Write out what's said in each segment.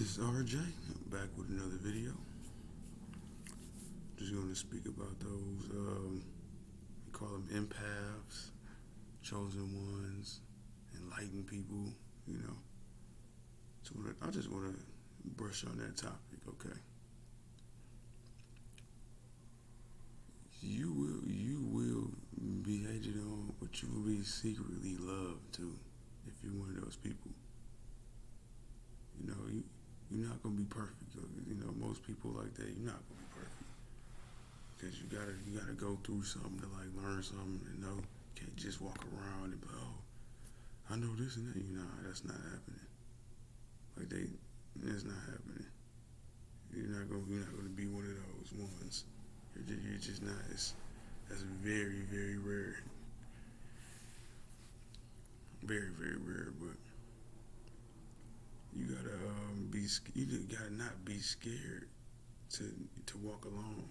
This is RJ. I'm back with another video. Just going to speak about those, we call them empaths, chosen ones, enlightened people, you know. So I just want to brush on that topic, okay? You will be hated on, but you will be secretly loved too, if you're one of those people. You know, you're not gonna be perfect. You know, most people like that, you're not gonna be perfect because you gotta go through something to like learn something and know. You can't just walk around and be, oh, I know this and that. You know, that's not happening. It's not happening. You're not gonna be one of those ones. You're just not. That's very very rare, very very rare. But you gotta you gotta not be scared to walk alone,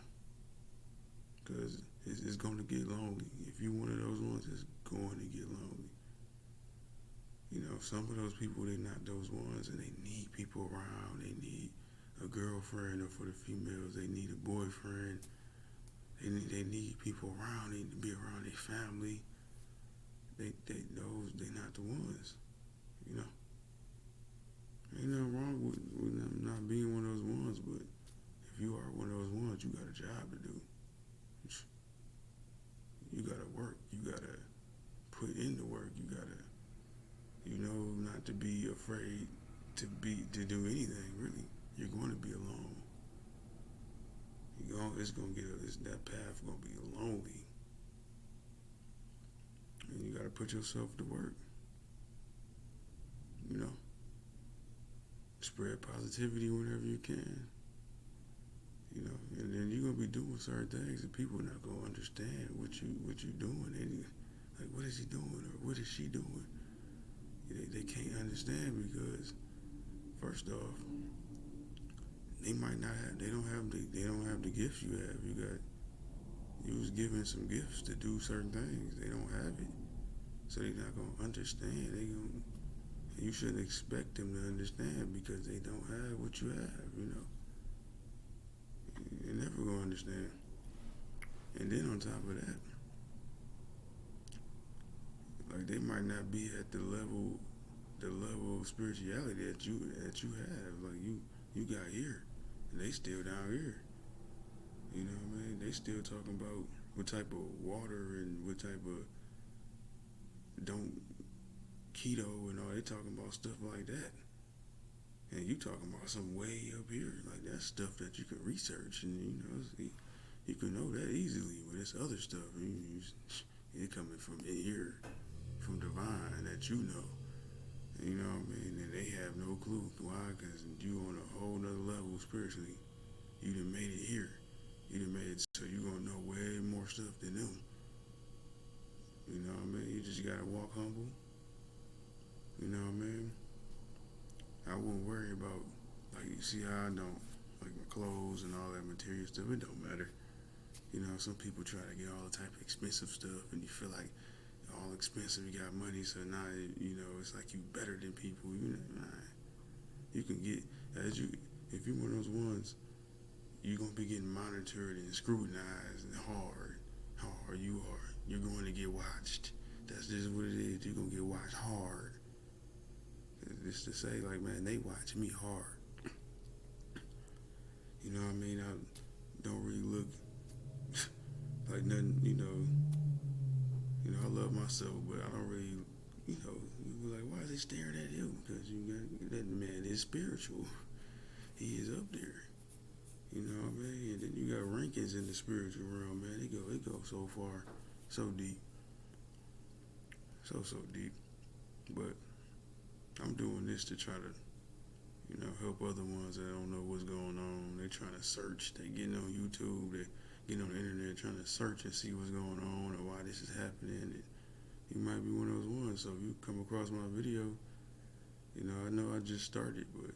because it's going to get lonely. If you're one of those ones, it's going to get lonely. You know, some of those people, they're not those ones, and they need people around. They need a girlfriend, or for the females, they need a boyfriend. They need people around. They need to be around their family. They're not the ones. You know, ain't nothing wrong with them not being one of those ones, but if you are one of those ones, you got a job to do. You gotta work. You gotta put in the work. You gotta, not to be afraid to do anything. Really, you're going to be alone. That path gonna be lonely, and you gotta put yourself to work. You know, spread positivity whenever you can. You know, and then you're gonna be doing certain things, and people are not gonna understand what you're doing. Like, what is he doing, or what is she doing? They can't understand because, first off, they might not have. They don't have the gifts you have. You was given some gifts to do certain things. They don't have it, so they're not gonna understand. You shouldn't expect them to understand because they don't have what you have. You know, they're never gonna understand. And then on top of that, like, they might not be at the level of spirituality that you have. Like, you got here, and they still down here. You know what I mean? They still talking about what type of water and what type of don't keto and all. They talking about stuff like that, and you talking about some way up here. Like, that's stuff that you can research, and you can know that easily. But it's other stuff. It coming from in here, from divine, that you know. You know what I mean? And they have no clue. Why? Because you on a whole nother level spiritually. You done made it here. You done made it so you gonna know way more stuff than them. You know what I mean? You just gotta walk humble. You know what I mean? I wouldn't worry about, like, you see how I don't, like, my clothes and all that material stuff. It don't matter. You know, some people try to get all the type of expensive stuff, and you feel like all expensive, you got money, so now it's like you better than people. You can get, if you're one of those ones, you're gonna be getting monitored and scrutinized and hard. How hard you are, you're going to get watched. That's just what it is. You're gonna get watched hard. It's to say, like, man, they watch me hard. You know what I mean? I don't really look like nothing. I love myself, but I don't really, you be like, why is they staring at him? Because that man is spiritual. He is up there. You know what I mean? And then you got rankings in the spiritual realm, man. It go so far, so deep, so deep. But I'm doing this to try to, help other ones that don't know what's going on. They trying to search. They getting on YouTube. They getting on the internet trying to search and see what's going on and why this is happening. And you might be one of those ones. So if you come across my video, I know I just started, but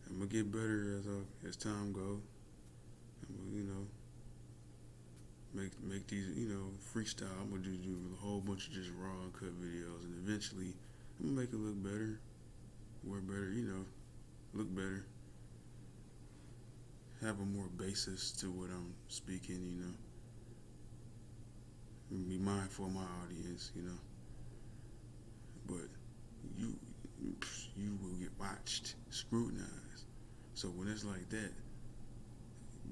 I'm gonna get better as time goes. I'm gonna, make these, freestyle. I'm gonna do a whole bunch of just raw and cut videos, and eventually I'm gonna make it look better, work better, look better. have a more basis to what I'm speaking, be mindful of my audience, but you you will get watched, scrutinized. So when it's like that,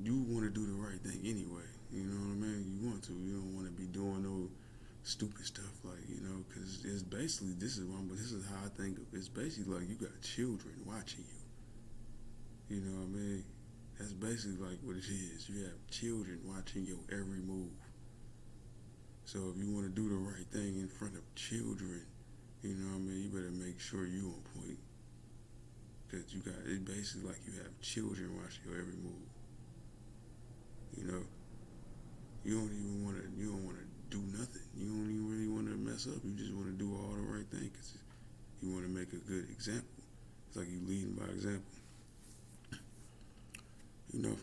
you want to do the right thing anyway. You know what I mean? You want to. You don't want to be doing no stupid stuff like because it's basically this is one, but this is how I think it's basically like you got children watching you. You know what I mean? That's basically like what it is. You have children watching your every move. So if you want to do the right thing in front of children, you know what I mean, you better make sure you on point. Cause you got it basically like you have children watching your every move. You know, you don't wanna do nothing. You don't even really wanna mess up. You just wanna do all the right thing because you wanna make a good example. It's like you leading by example. You know,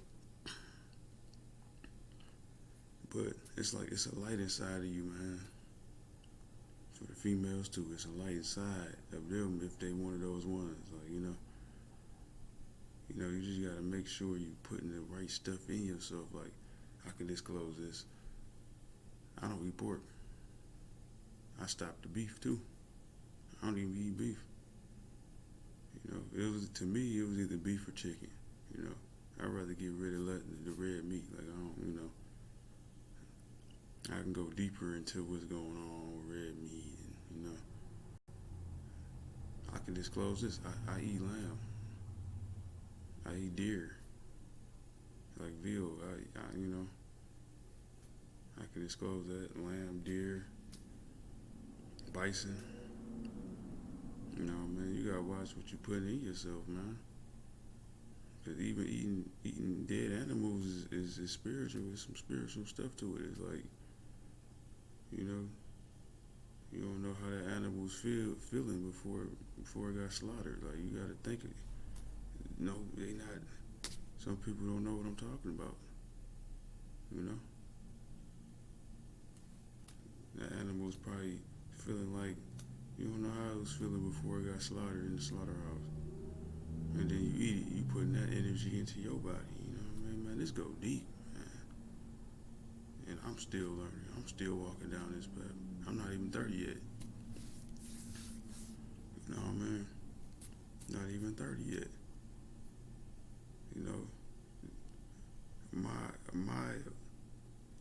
but it's like it's a light inside of you, man. For the females too, it's a light inside of them if they one of those ones. Like you just gotta make sure you putting the right stuff in yourself. Like I can disclose this. I don't eat pork. I stopped the beef too. I don't even eat beef. It was to me it was either beef or chicken. I'd rather get rid of the red meat. Like I don't. I can go deeper into what's going on with red meat, and I can disclose this. I eat lamb. I eat deer, like veal. I can disclose that lamb, deer, bison. Man, you gotta watch what you put in yourself, man. Cause even eating dead animals is spiritual. There's some spiritual stuff to it. It's like, you don't know how that animal's feeling before it got slaughtered. Like you gotta think it. No, they not. Some people don't know what I'm talking about. That animal's probably feeling like you don't know how it was feeling before it got slaughtered in the slaughterhouse. And then you eat it, you putting that energy into your body. You know what I mean, man? This go deep, man. And I'm still learning. I'm still walking down this path. I'm not even 30 yet. You know what I mean? Not even 30 yet. My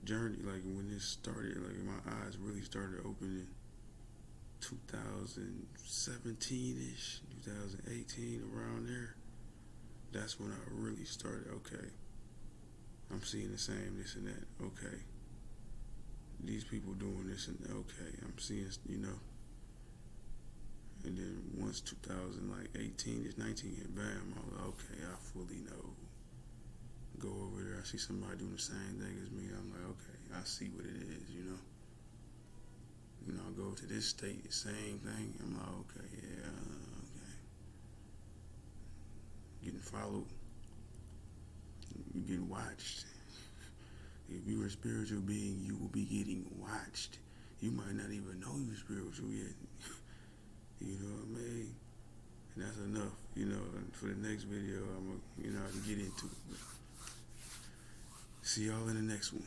journey, like when this started, like my eyes really started opening 2017-ish, 2018, around there. That's when I really started, okay, I'm seeing the same, this and that, okay. These people doing this and okay, I'm seeing, And then once 2018, 19 hit, bam, I was like, okay, I fully know. Go over there, I see somebody doing the same thing as me. I'm like, okay, I see what it is, I go to this state, the same thing. I'm like, okay, yeah, okay. Getting followed, you're getting watched. If you're a spiritual being, you will be getting watched. You might not even know you're spiritual yet. You know what I mean? And that's enough, and for the next video, I'm going to, get into it. See y'all in the next one.